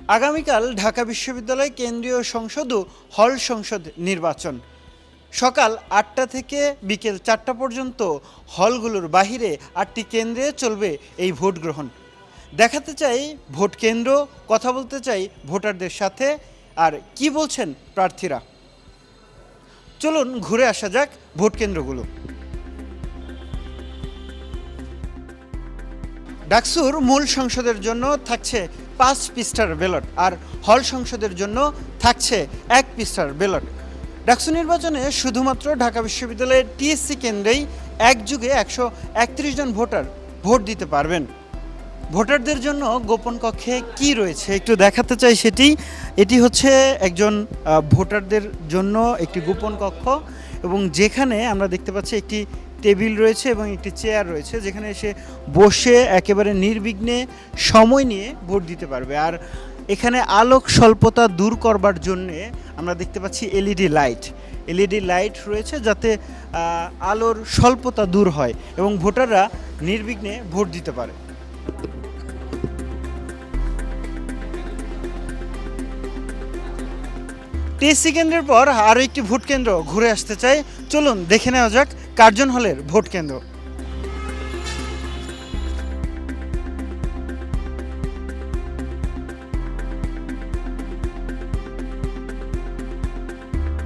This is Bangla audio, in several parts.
আগামীকাল ঢাকা বিশ্ববিদ্যালয় কেন্দ্রীয় সংসদ ও হল সংসদ নির্বাচন। সকাল ৮টা থেকে বিকেল ৪টা পর্যন্ত হলগুলোর বাহিরে ৮টি কেন্দ্রে চলবে এই ভোট গ্রহণ। দেখাতে চাই ভোট কেন্দ্র, কথা বলতে চাই ভোটারদের সাথে, আর কি বলছেন প্রার্থীরা। চলুন ঘুরে আসা যাক ভোট কেন্দ্রগুলো। ডাকসুর মূল সংসদের জন্য থাকছে 5 পৃষ্ঠার ব্যালট, আর হল সংসদের জন্য থাকছে 1 পৃষ্ঠার ব্যালট। ডাকসু নির্বাচনে শুধুমাত্র ঢাকা বিশ্ববিদ্যালয়ের টিএসসি কেন্দ্রেই একযুগে 131 জন ভোটার ভোট দিতে পারবেন। ভোটারদের জন্য গোপন কক্ষে কি রয়েছে একটু দেখাতে চাই সেটি। এটি হচ্ছে একজন ভোটারদের জন্য একটি গোপন কক্ষ, এবং যেখানে আমরা দেখতে পাচ্ছি একটি টেবিল রয়েছে এবং একটি চেয়ার রয়েছে, যেখানে এসে বসে একেবারে নির্বিঘ্নে সময় নিয়ে ভোট দিতে পারবে। আর এখানে আলোক স্বল্পতা দূর করবার জন্যে আমরা দেখতে পাচ্ছি এলইডি লাইট রয়েছে, যাতে আলোর স্বল্পতা দূর হয় এবং ভোটাররা নির্বিঘ্নে ভোট দিতে পারে। টিএসসি কেন্দ্রের পর আরও একটি ভোট কেন্দ্র ঘুরে আসতে চাই। চলুন দেখে নেওয়া যাক কার্জন হলের ভোট কেন্দ্র।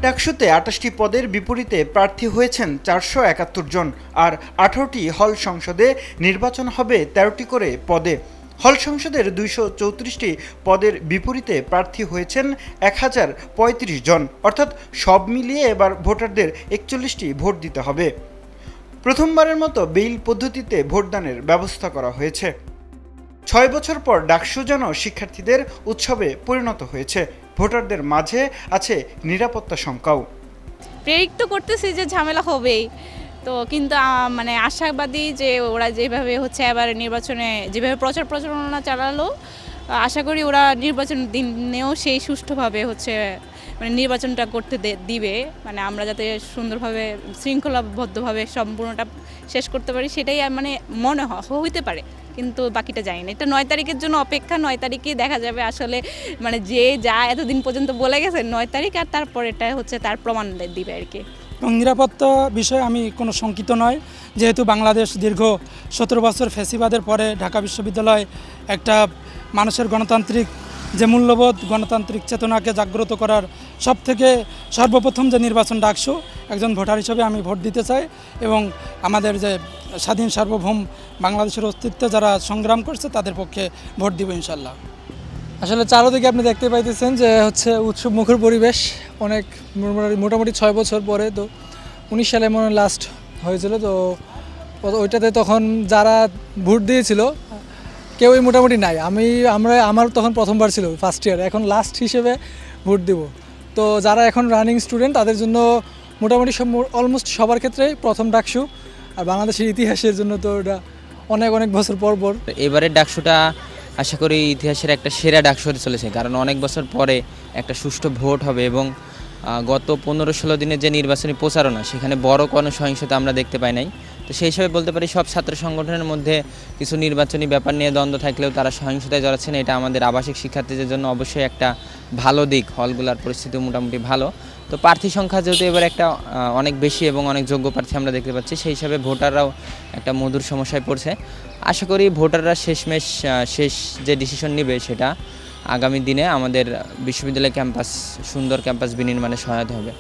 ডাকসুতে 28টি পদের বিপরীতে প্রার্থী হয়েছেন 471 জন, আর 18টি হল সংসদে নির্বাচন হবে 13টি করে পদে। হল সংসদের 234টি পদের বিপরীতে প্রার্থী হয়েছেন 1035 জন, অর্থাৎ সব মিলিয়ে এবার ভোটারদের 41টি ভোট দিতে হবে। প্রথমবারের মতো বেইল পদ্ধতিতে ভোটদানের ব্যবস্থা করা হয়েছে। 6 বছর পর ডাকসু যেন শিক্ষার্থীদের উৎসবে পরিণত হয়েছে। ভোটারদের মাঝে আছে নিরাপত্তা শঙ্কাও। প্রেরিত তো করতেছি যে ঝামেলা হবেই, তো কিন্তু মানে আশাবাদী যে ওরা যেভাবে হচ্ছে এবার নির্বাচনে যেভাবে প্রচারণা চালালো, আশা করি ওরা নির্বাচন দিনেও সেই সুষ্ঠুভাবে হচ্ছে মানে নির্বাচনটা করতে দিবে, মানে আমরা যাতে সুন্দরভাবে শৃঙ্খলাবদ্ধভাবে সম্পূর্ণটা শেষ করতে পারি, সেটাই মানে মনে হইতে পারে, কিন্তু বাকিটা জানি না। এটা 9 তারিখের জন্য অপেক্ষা। 9 তারিখেই দেখা যাবে আসলে মানে যে যা এতদিন পর্যন্ত বলে গেছে 9 তারিখ, আর তারপর এটা হচ্ছে তার প্রমাণ দিবে আর কি। এবং নিরাপত্তা বিষয়ে আমি কোনো শঙ্কিত নয়, যেহেতু বাংলাদেশ দীর্ঘ 17 বছর ফ্যাসিবাদের পরে ঢাকা বিশ্ববিদ্যালয় একটা মানুষের গণতান্ত্রিক যে মূল্যবোধ, গণতান্ত্রিক চেতনাকে জাগ্রত করার সর্বপ্রথম যে নির্বাচন ডাকসু, একজন ভোটার হিসেবে আমি ভোট দিতে চাই এবং আমাদের যে স্বাধীন সার্বভৌম বাংলাদেশের অস্তিত্বে যারা সংগ্রাম করছে তাদের পক্ষে ভোট দিব ইনশাল্লাহ। আসলে চারদিকে আপনি দেখতে পাইতেছেন যে হচ্ছে উৎসব মুখর পরিবেশ। অনেক মোটামুটি 6 বছর পরে, তো 19 সালে মনে লাস্ট হয়েছিল, তো ওইটাতে তখন যারা ভোট দিয়েছিল কেউই মোটামুটি নাই। আমার তখন প্রথমবার ছিল, ফার্স্ট ইয়ার, এখন লাস্ট হিসেবে ভোট দিব। তো যারা এখন রানিং স্টুডেন্ট তাদের জন্য মোটামুটি অলমোস্ট সবার ক্ষেত্রেই প্রথম ডাকসু, আর বাংলাদেশের ইতিহাসের জন্য তো ওটা অনেক বছর পর। এবারের ডাকসুটা আশা করি ইতিহাসের একটা সেরা ডাকসু হতে চলেছে, কারণ অনেক বছর পরে একটা সুষ্ঠু ভোট হবে এবং গত 15-16 দিনের যে নির্বাচনী প্রচারণা, সেখানে বড় কোনো সহিংসতা আমরা দেখতে পাই নাই। তো সেই হিসাবে বলতে পারি সব ছাত্র সংগঠনের মধ্যে কিছু নির্বাচনী ব্যাপার নিয়ে দ্বন্দ্ব থাকলেও তারা সহিংসতায় জড়াচ্ছেন। এটা আমাদের আবাসিক শিক্ষার্থীদের জন্য অবশ্যই একটা ভালো দিক। হলগুলোর পরিস্থিতি মোটামুটি ভালো। তো প্রার্থী সংখ্যা যেহেতু এবার একটা অনেক বেশি এবং অনেক যোগ্য প্রার্থী আমরা দেখতে পাচ্ছি, সেই হিসাবে ভোটাররাও একটা মধুর সমস্যায় পড়ছে। আশা করি ভোটাররা শেষ যে ডিসিশন নেবে সেটা আগামী দিনে আমাদের বিশ্ববিদ্যালয় ক্যাম্পাস, সুন্দর ক্যাম্পাস বিনির্মাণে সহায়তা হবে।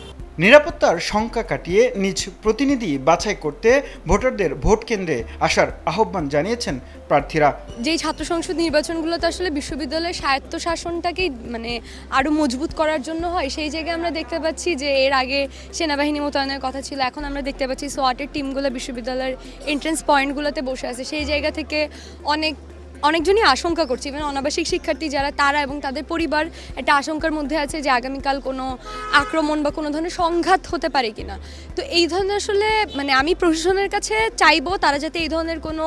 নিরাপত্তার শঙ্কা কাটিয়ে নিজ প্রতিনিধি বাছাই করতে ভোটারদের ভোট কেন্দ্রে আসার আহ্বান জানিয়েছেন প্রার্থীরা। যেই ছাত্র সংসদ নির্বাচনগুলোতে আসলে বিশ্ববিদ্যালয়ের স্বায়ত্তশাসনটাকেই মানে আরও মজবুত করার জন্য হয়, সেই জায়গায় আমরা দেখতে পাচ্ছি যে এর আগে সেনাবাহিনী মোতায়েনের কথা ছিল, এখন আমরা দেখতে পাচ্ছি সোয়াটের টিমগুলো বিশ্ববিদ্যালয়ের এন্ট্রেন্স পয়েন্টগুলোতে বসে আছে। সেই জায়গা থেকে অনেকজনই আশঙ্কা করছে, ইভেন অনাবাসিক শিক্ষার্থী যারা, তারা এবং তাদের পরিবার একটা আশঙ্কার মধ্যে আছে যে আগামীকাল কোনো আক্রমণ বা কোনো ধরনের সংঘাত হতে পারে কিনা। তো এই ধরনের আসলে মানে আমি প্রশাসনের কাছে চাইবো তারা যাতে এই ধরনের কোনো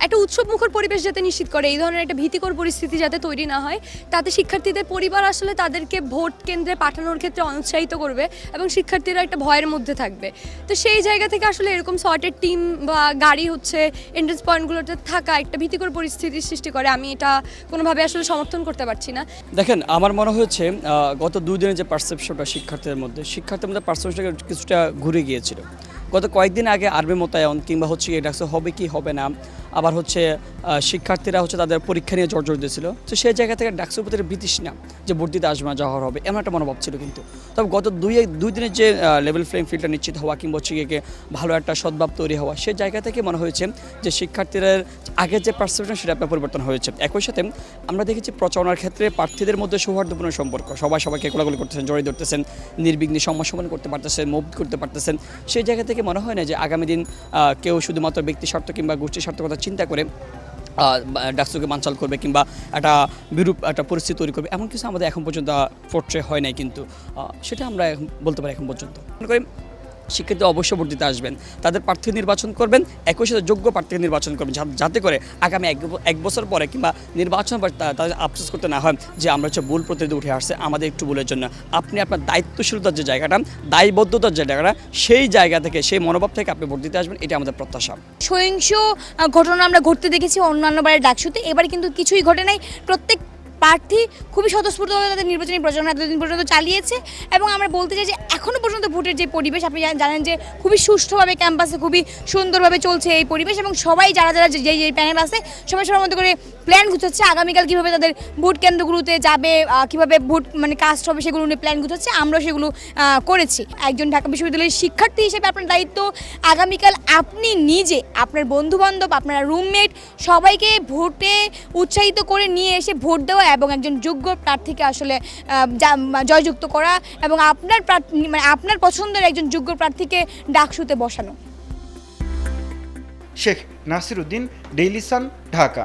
একটা উৎসব মুখর পরিবেশ যাতে নিশ্চিত করে, এই ধরনের একটা ভীতিকর পরিস্থিতি যাতে তৈরি না হয়, তাতে শিক্ষার্থীদের পরিবার আসলে তাদেরকে ভোট কেন্দ্রে পাঠানোর ক্ষেত্রে অনুৎসাহিত করবে এবং শিক্ষার্থীরা একটা ভয়ের মধ্যে থাকবে। তো সেই জায়গা থেকে আসলে এরকম সর্টেড টিম বা গাড়ি হচ্ছে এন্ট্রেন্স পয়েন্টগুলোতে থাকা একটা ভীতিকর পরিস্থিতি পরিস্থিতির সৃষ্টি করে, আমি এটা কোনোভাবে আসলে সমর্থন করতে পারছি না। দেখেন, আমার মনে হয়েছে গত 2 দিনের যে পারসেপশনটা শিক্ষার্থীদের মধ্যে পারসেপশনটা কিছুটা ঘুরে গিয়েছিল। গত কয়েকদিন আগে আর্মি মোতায়েন কিংবা হচ্ছে এই ডাকসু হবে কি হবে না, আবার হচ্ছে শিক্ষার্থীরা হচ্ছে তাদের পরীক্ষা নিয়ে জর্জর দিয়েছিল, তো সেই জায়গা থেকে ডাকসুর প্রতি বিতৃষ্ণা যে ভোট দিতে আসবে না, যাওয়ার হবে, এমন একটা মনোভাব ছিল। কিন্তু তবে গত দুই দিনের যে লেভেল প্লেইং ফিল্ডটা নিশ্চিত হওয়া কিংবা হচ্ছে গিয়ে ভালো একটা সদ্ভাব তৈরি হওয়া, সেই জায়গা থেকে মনে হয়েছে যে শিক্ষার্থীদের আগের যে পারসেপশন সেটা আপনার পরিবর্তন হয়েছে। একই সাথে আমরা দেখেছি প্রচারণার ক্ষেত্রে প্রার্থীদের মধ্যে সৌহার্দ্যপূর্ণ সম্পর্ক, সবাইকে কোলাগুলি করতেছেন, জড়িয়ে ধরতেছেন, নির্বিঘ্নে সমাসমান করতে পারতেছেন, মুভ করতে পারতেছেন। সেই জায়গা থেকে মনে হয় না যে আগামী দিন কেউ শুধুমাত্র ব্যক্তি স্বার্থ কিংবা গোষ্ঠী স্বার্থ কথা চিন্তা করে ডাকসুকে বানচাল করবে কিংবা একটা বিরূপ একটা পরিস্থিতি তৈরি করবে, এমন কিছু আমাদের এখন পর্যন্ত পোর্ট্রে হয় নাই। কিন্তু সেটা আমরা বলতে পারি এখন পর্যন্ত। মনে করি শিক্ষার্থী অবশ্যই ভোট দিতে আসবেন, তাদের প্রার্থী নির্বাচন করবেন, একই সাথে যোগ্য প্রার্থী নির্বাচন করবেন, যাতে করে আগামী এক বছর পরে কিংবা নির্বাচন পর তাদের আফসোস করতে না হয় যে আমরা হচ্ছে ভুল প্রতিনিধি উঠে আসছে আমাদের একটু ভুলের জন্য। আপনি আপনার দায়িত্বশীলতার যে জায়গাটা, দায়বদ্ধতার যে জায়গাটা, সেই জায়গা থেকে, সেই মনোভাব থেকে আপনি ভোট দিতে আসবেন, এটা আমাদের প্রত্যাশা। সহিংস ঘটনা আমরা ঘটতে দেখেছি অন্যান্যবারের ডাকসুতে, এবারে কিন্তু কিছুই ঘটে নাই। প্রত্যেক প্রার্থী খুবই স্বতঃস্ফূর্তভাবে তাদের নির্বাচনী প্রচারণা এতদিন পর্যন্ত চালিয়েছে এবং আমরা বলতে চাই যে এখনও পর্যন্ত ভোটের যে পরিবেশ, আপনি জানেন যে খুবই সুষ্ঠুভাবে ক্যাম্পাসে খুবই সুন্দরভাবে চলছে এই পরিবেশ এবং সবাই যারা যে প্যানেল আছে সবাই সবার মতো করে প্ল্যান গুছাচ্ছে আগামীকাল কীভাবে তাদের ভোট কেন্দ্রগুলোতে যাবে, কীভাবে ভোট কাস্ট হবে সেগুলো নিয়ে প্ল্যান গুছাচ্ছে। আমরা সেগুলো করেছি। একজন ঢাকা বিশ্ববিদ্যালয়ের শিক্ষার্থী হিসেবে আপনার দায়িত্ব আগামীকাল আপনি নিজে, আপনার বন্ধুবান্ধব, আপনার রুমমেট সবাইকে ভোটে উৎসাহিত করে নিয়ে এসে ভোট দেওয়া এবং একজন যোগ্য প্রার্থীকে আসলে জয়যুক্ত করা এবং আপনার পছন্দের একজন যোগ্য প্রার্থীকে ডাকসুতে বসানো। Sheikh Nasiruddin, Daily Sun, Dhaka.